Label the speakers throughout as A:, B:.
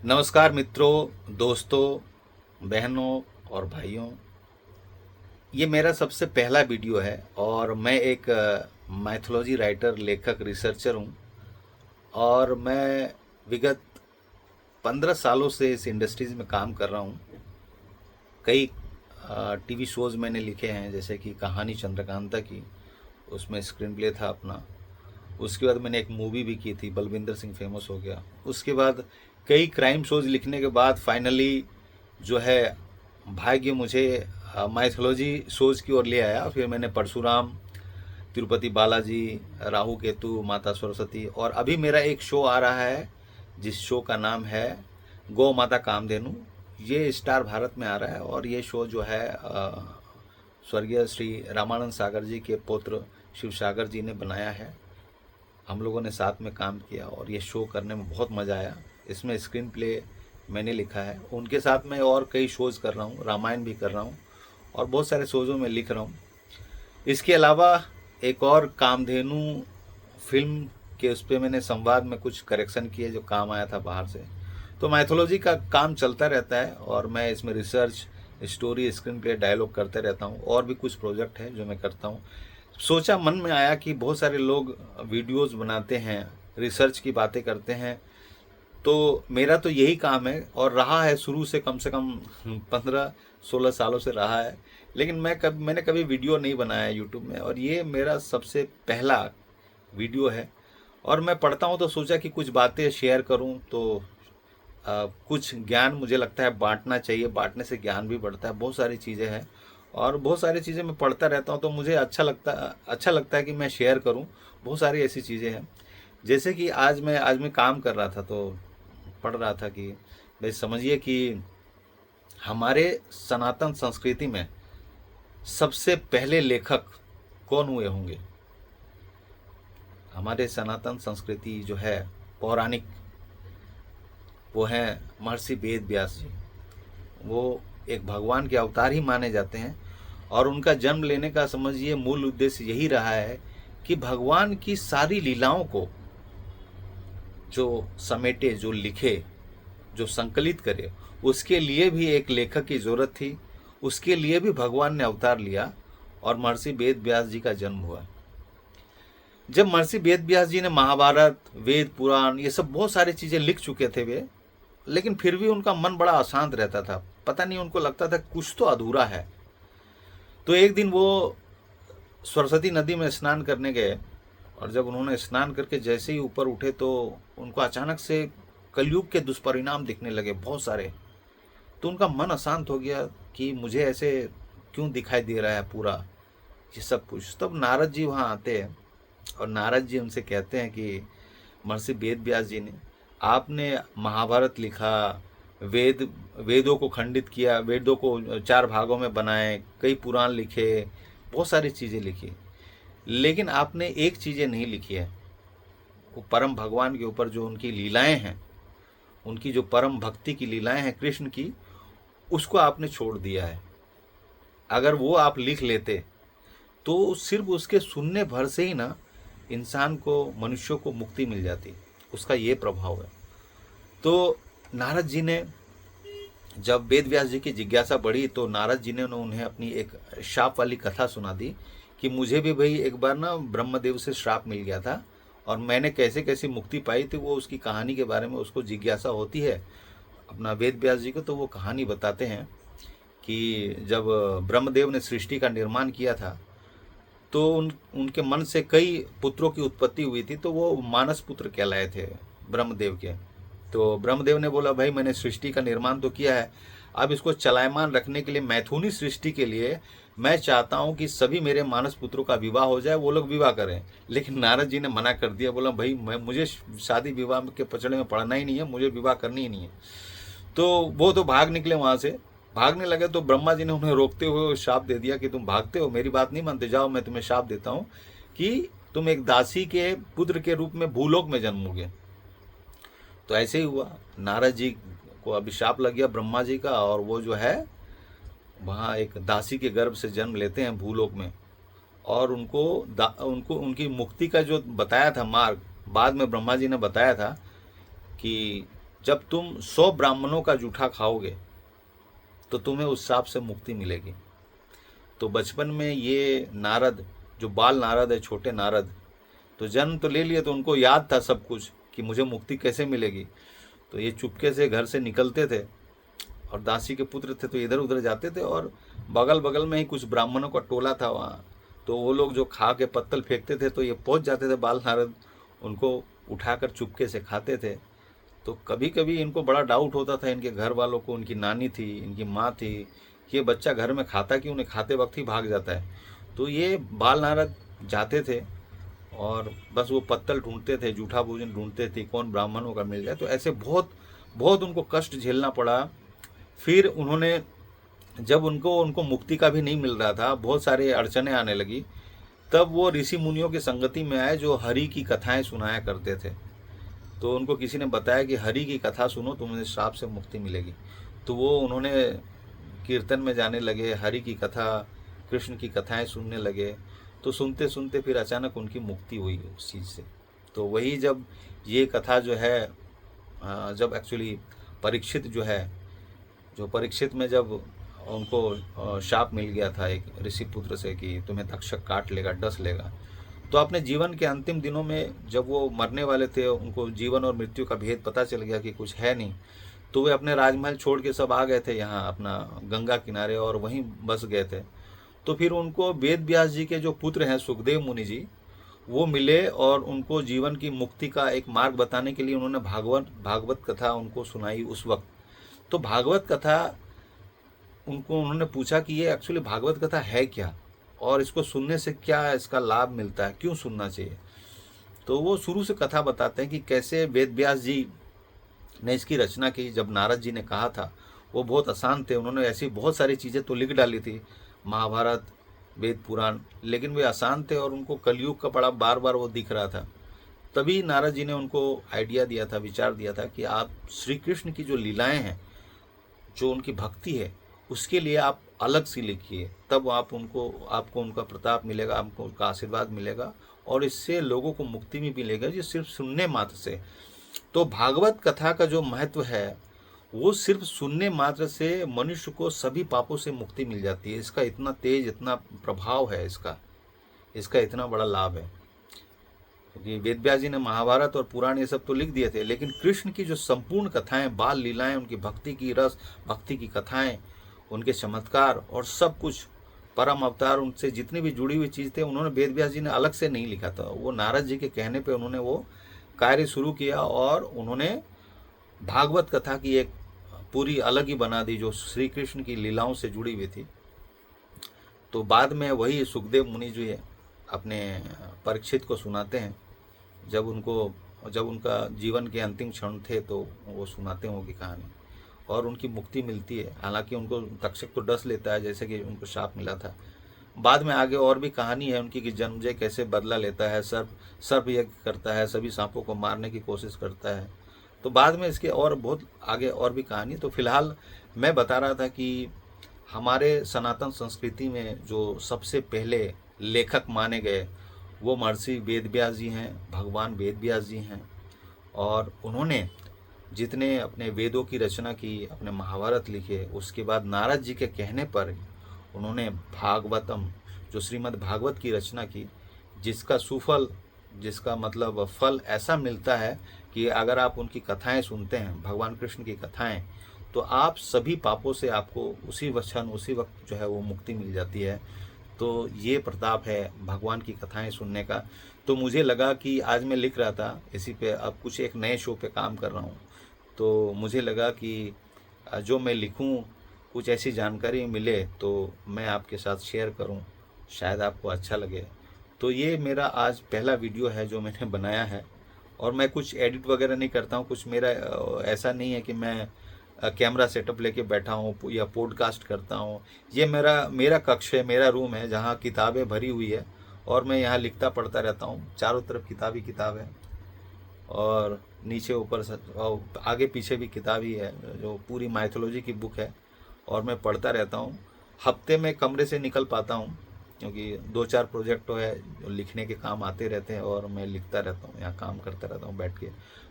A: नमस्कार मित्रों, दोस्तों, बहनों और भाइयों। ये मेरा सबसे पहला वीडियो है और मैं एक माइथोलॉजी राइटर, लेखक, रिसर्चर हूँ। और मैं विगत 15 सालों से इस इंडस्ट्रीज़ में काम कर रहा हूँ। कई टीवी शोज़ मैंने लिखे हैं, जैसे कि कहानी चंद्रकांता की, उसमें स्क्रीन प्ले था अपना। उसके बाद मैंने एक मूवी भी की थी, बलविंदर सिंह फेमस हो गया। उसके बाद कई क्राइम शोज़ लिखने के बाद फाइनली जो है भाग्य मुझे माइथोलॉजी शोज़ की ओर ले आया। फिर मैंने परशुराम, तिरुपति बालाजी, राहु केतु, माता सरस्वती, और अभी मेरा एक शो आ रहा है जिस शो का नाम है गौ माता कामधेनु। ये स्टार भारत में आ रहा है और ये शो जो है स्वर्गीय श्री रामानंद सागर जी के पुत्र शिव सागर जी ने बनाया है। हम लोगों ने साथ में काम किया और ये शो करने में बहुत मज़ा आया। इसमें स्क्रीन प्ले मैंने लिखा है। उनके साथ मैं और कई शोज़ कर रहा हूँ, रामायण भी कर रहा हूँ और बहुत सारे शोज़ों में लिख रहा हूँ। इसके अलावा एक और कामधेनु फिल्म के उस पर मैंने संवाद में कुछ करेक्शन किए जो काम आया था बाहर से। तो माइथोलॉजी का काम चलता रहता है और मैं इसमें research, story, screenplay, dialogue करते रहता हूँ। और भी कुछ प्रोजेक्ट है जो मैं करता हूँ। सोचा, मन में आया कि बहुत सारे लोग वीडियोस बनाते हैं, रिसर्च की बातें करते हैं, तो मेरा तो यही काम है और रहा है शुरू से कम 15-16 सालों से रहा है। लेकिन मैंने कभी वीडियो नहीं बनाया यूट्यूब में और ये मेरा सबसे पहला वीडियो है। और मैं पढ़ता हूँ तो सोचा कि कुछ बातें शेयर करूँ। तो कुछ ज्ञान मुझे लगता है बांटना चाहिए, बांटने से ज्ञान भी बढ़ता है। बहुत सारी चीज़ें हैं और बहुत सारी चीज़ें मैं पढ़ता रहता हूँ, तो मुझे अच्छा लगता है कि मैं शेयर करूँ। बहुत सारी ऐसी चीज़ें हैं, जैसे कि आज मैं काम कर रहा था तो पढ़ रहा था कि भाई समझिए कि हमारे सनातन संस्कृति में सबसे पहले लेखक कौन हुए होंगे। हमारे सनातन संस्कृति जो है पौराणिक, वो हैं महर्षि वेद व्यास जी। वो एक भगवान के अवतार ही माने जाते हैं और उनका जन्म लेने का समझिए मूल उद्देश्य यही रहा है कि भगवान की सारी लीलाओं को जो समेटे, जो लिखे, जो संकलित करे, उसके लिए भी एक लेखक की ज़रूरत थी। उसके लिए भी भगवान ने अवतार लिया और महर्षि वेद व्यास जी का जन्म हुआ। जब महर्षि वेद व्यास जी ने महाभारत, वेद पुराण, ये सब बहुत सारी चीज़ें लिख चुके थे वे, लेकिन फिर भी उनका मन बड़ा अशांत रहता था। पता नहीं, उनको लगता था कुछ तो अधूरा है। तो एक दिन वो सरस्वती नदी में स्नान करने गए और जब उन्होंने स्नान करके जैसे ही ऊपर उठे तो उनको अचानक से कलयुग के दुष्परिणाम दिखने लगे बहुत सारे। तो उनका मन अशांत हो गया कि मुझे ऐसे क्यों दिखाई दे रहा है पूरा ये सब कुछ। तब नारद जी वहाँ आते हैं और नारद जी उनसे कहते हैं कि महर्षि वेद व्यास जी ने, आपने महाभारत लिखा, वेदों को खंडित किया, वेदों को 4 भागों में बनाए, कई पुराण लिखे, बहुत सारी चीज़ें लिखी, लेकिन आपने एक चीज़ें नहीं लिखी है। वो परम भगवान के ऊपर जो उनकी लीलाएं हैं, उनकी जो परम भक्ति की लीलाएं हैं कृष्ण की, उसको आपने छोड़ दिया है। अगर वो आप लिख लेते तो सिर्फ उसके सुनने भर से ही ना इंसान को, मनुष्यों को मुक्ति मिल जाती। उसका ये प्रभाव है। तो नारद जी ने, जब वेद व्यास जी की जिज्ञासा बढ़ी तो नारद जी ने उन्हें अपनी एक श्राप वाली कथा सुना दी कि मुझे भी भाई एक बार ना ब्रह्मदेव से श्राप मिल गया था और मैंने कैसे कैसे मुक्ति पाई थी, वो उसकी कहानी के बारे में उसको जिज्ञासा होती है अपना वेद व्यास जी को। तो वो कहानी बताते हैं कि जब ब्रह्मदेव ने सृष्टि का निर्माण किया था तो उनके मन से कई पुत्रों की उत्पत्ति हुई थी, तो वो मानस पुत्र कहलाए थे ब्रह्मदेव के। तो ब्रह्मदेव ने बोला, भाई मैंने सृष्टि का निर्माण तो किया है, अब इसको चलायमान रखने के लिए, मैथुनी सृष्टि के लिए मैं चाहता हूँ कि सभी मेरे मानस पुत्रों का विवाह हो जाए, वो लोग विवाह करें। लेकिन नारद जी ने मना कर दिया, बोला भाई मुझे शादी विवाह के पचड़े में पड़ना ही नहीं है, मुझे विवाह करनी ही नहीं है। तो वो तो भाग निकले वहाँ से। भागने लगे तो ब्रह्मा जी ने उन्हें रोकते हुए श्राप दे दिया कि तुम भागते हो, मेरी बात नहीं मानते, जाओ मैं तुम्हें श्राप देता हूँ कि तुम एक दासी के पुत्र के रूप में भूलोक में जन्मोगे। तो ऐसे ही हुआ, नारद जी को अभिशाप लग गया ब्रह्मा जी का और वो जो है वहाँ एक दासी के गर्भ से जन्म लेते हैं भूलोक में। और उनको उनकी मुक्ति का जो बताया था मार्ग, बाद में ब्रह्मा जी ने बताया था कि जब तुम 100 ब्राह्मणों का जूठा खाओगे तो तुम्हें उस शाप से मुक्ति मिलेगी। तो बचपन में ये नारद, जो बाल नारद है, छोटे नारद, तो जन्म तो ले लिया, तो उनको याद था सब कुछ कि मुझे मुक्ति कैसे मिलेगी। तो ये चुपके से घर से निकलते थे, और दासी के पुत्र थे तो इधर उधर जाते थे, और बगल बगल में ही कुछ ब्राह्मणों का टोला था वहाँ, तो वो लोग जो खा के पत्तल फेंकते थे तो ये पहुँच जाते थे बाल नारद, उनको उठाकर चुपके से खाते थे। तो कभी कभी इनको बड़ा डाउट होता था, इनके घर वालों को, उनकी नानी थी, इनकी माँ थी, कि ये बच्चा घर में खाता क्यों नहीं, खाते वक्त ही भाग जाता है। तो ये बाल नारद जाते थे और बस वो पत्तल ढूंढते थे, जूठा भोजन ढूंढते थे, कौन ब्राह्मणों का मिल जाए। तो ऐसे बहुत बहुत उनको कष्ट झेलना पड़ा। फिर उन्होंने, जब उनको मुक्ति का भी नहीं मिल रहा था, बहुत सारे अड़चने आने लगी, तब वो ऋषि मुनियों की संगति में आए जो हरि की कथाएं सुनाया करते थे। तो उनको किसी ने बताया कि हरि की कथा सुनो, तुम्हें श्राप से मुक्ति मिलेगी। तो वो उन्होंने कीर्तन में जाने लगे, हरि की कथा, कृष्ण की कथाएं सुनने लगे। तो सुनते सुनते फिर अचानक उनकी मुक्ति हुई उस चीज़ से। तो वही जब ये कथा जो है, जब एक्चुअली परीक्षित जो है, जो परीक्षित में जब उनको शाप मिल गया था एक ऋषि पुत्र से कि तुम्हें तक्षक काट लेगा, डस लेगा, तो अपने जीवन के अंतिम दिनों में जब वो मरने वाले थे, उनको जीवन और मृत्यु का भेद पता चल गया कि कुछ है नहीं, तो वे अपने राजमहल छोड़ के सब आ गए थे यहाँ अपना गंगा किनारे, और वहीं बस गए थे। तो फिर उनको वेद व्यास जी के जो पुत्र हैं सुखदेव मुनि जी, वो मिले और उनको जीवन की मुक्ति का एक मार्ग बताने के लिए उन्होंने भागवत कथा उनको सुनाई उस वक्त। तो भागवत कथा उन्होंने पूछा कि ये एक्चुअली भागवत कथा है क्या, और इसको सुनने से क्या इसका लाभ मिलता है, क्यों सुनना चाहिए। तो वो शुरू से कथा बताते हैं कि कैसे वेद व्यास जी ने इसकी रचना की। जब नारद जी ने कहा था, वो बहुत आसान थे, उन्होंने ऐसी बहुत सारी चीज़ें तो लिख डाली थी, महाभारत, वेद पुराण, लेकिन वे आसान थे और उनको कलयुग का बड़ा बार बार वो दिख रहा था। तभी नारद जी ने उनको आइडिया दिया था, विचार दिया था कि आप श्री कृष्ण की जो लीलाएं हैं, जो उनकी भक्ति है, उसके लिए आप अलग से लिखिए, तब आपको उनका प्रताप मिलेगा, आपको उनका आशीर्वाद मिलेगा, और इससे लोगों को मुक्ति भी मिलेगा जी सिर्फ सुनने मात्र से। तो भागवत कथा का जो महत्व है, वो सिर्फ सुनने मात्र से मनुष्य को सभी पापों से मुक्ति मिल जाती है। इसका इतना तेज, इतना प्रभाव है, इसका इतना बड़ा लाभ है। क्योंकि वेद व्यास जी ने महाभारत और पुराण ये सब तो लिख दिए थे, लेकिन कृष्ण की जो संपूर्ण कथाएं, बाल लीलाएं, उनकी भक्ति की रस, भक्ति की कथाएं, उनके चमत्कार और सब कुछ, परम अवतार, उनसे जितनी भी जुड़ी हुई चीज़ थे, उन्होंने वेद व्यास जी ने अलग से नहीं लिखा था। वो नारद जी के कहने पे उन्होंने वो कार्य शुरू किया, और उन्होंने भागवत कथा की एक पूरी अलग ही बना दी जो श्री कृष्ण की लीलाओं से जुड़ी हुई थी। तो बाद में वही सुखदेव मुनि जो है अपने परीक्षित को सुनाते हैं, जब उनका जीवन के अंतिम क्षण थे, तो वो सुनाते हैं उनकी कहानी, और उनकी मुक्ति मिलती है। हालांकि उनको तक्षक तो डस लेता है, जैसे कि उनको शाप मिला था। बाद में आगे और भी कहानी है उनकी कि जन्मजय कैसे बदला लेता है, सर्प यज्ञ करता है, सभी सांपों को मारने की कोशिश करता है। तो बाद में इसके और बहुत आगे और भी कहानी। तो फिलहाल मैं बता रहा था कि हमारे सनातन संस्कृति में जो सबसे पहले लेखक माने गए वो महर्षि वेद व्यास जी हैं, भगवान वेद व्यास जी हैं। और उन्होंने जितने अपने वेदों की रचना की, अपने महाभारत लिखे, उसके बाद नारद जी के कहने पर उन्होंने भागवतम, जो श्रीमद् भागवत की रचना की, जिसका सुफल, जिसका मतलब फल ऐसा मिलता है कि अगर आप उनकी कथाएं सुनते हैं, भगवान कृष्ण की कथाएं, तो आप सभी पापों से आपको उसी वक्त जो है वो मुक्ति मिल जाती है। तो ये प्रताप है भगवान की कथाएं सुनने का। तो मुझे लगा कि आज मैं लिख रहा था इसी पे, अब कुछ एक नए शो पे काम कर रहा हूँ, तो मुझे लगा कि जो मैं लिखूँ कुछ ऐसी जानकारी मिले तो मैं आपके साथ शेयर करूं, शायद आपको अच्छा लगे। तो ये मेरा आज पहला वीडियो है जो मैंने बनाया है, और मैं कुछ एडिट वगैरह नहीं करता हूं, कुछ मेरा ऐसा नहीं है कि मैं कैमरा सेटअप लेके बैठा हूं या पॉडकास्ट करता हूं। ये मेरा कक्ष है, मेरा रूम है, जहां किताबें भरी हुई है, और मैं यहाँ लिखता पढ़ता रहता हूँ। चारों तरफ किताब ही किताब है, और नीचे ऊपर आगे पीछे भी किताब ही है, जो पूरी माइथोलॉजी की बुक है, और मैं पढ़ता रहता हूँ। हफ्ते में कमरे से निकल पाता हूँ, क्योंकि 2-4 प्रोजेक्ट है जो लिखने के काम आते रहते हैं, और मैं लिखता रहता हूँ, यहाँ काम करता रहता हूँ बैठ के।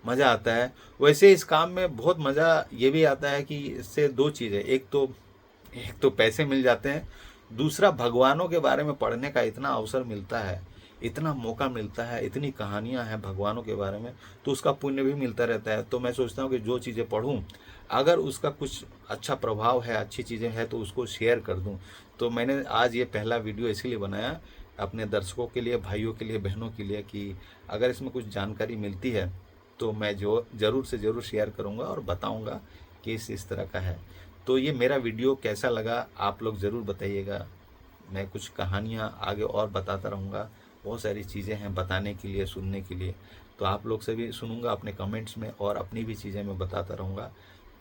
A: मज़ा आता है, वैसे इस काम में बहुत मज़ा ये भी आता है कि इससे दो चीज़ें, एक तो पैसे मिल जाते हैं, दूसरा भगवानों के बारे में पढ़ने का इतना अवसर मिलता है, इतना मौका मिलता है, इतनी कहानियां हैं भगवानों के बारे में, तो उसका पुण्य भी मिलता रहता है। तो मैं सोचता हूँ कि जो चीज़ें पढ़ूँ, अगर उसका कुछ अच्छा प्रभाव है, अच्छी चीज़ें हैं, तो उसको शेयर कर दूँ। तो मैंने आज ये पहला वीडियो इसीलिए बनाया अपने दर्शकों के लिए, भाइयों के लिए, बहनों के लिए, कि अगर इसमें कुछ जानकारी मिलती है तो मैं जो ज़रूर से ज़रूर शेयर करूँगा और बताऊँगा कि इस तरह का है। तो ये मेरा वीडियो कैसा लगा आप लोग ज़रूर बताइएगा। मैं कुछ कहानियाँ आगे और बताता रहूँगा, बहुत सारी चीज़ें हैं बताने के लिए, सुनने के लिए। तो आप लोग से भी सुनूँगा अपने कमेंट्स में, और अपनी भी चीज़ें मैं बताता रहूँगा।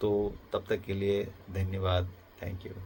A: तो तब तक के लिए धन्यवाद। Thank you.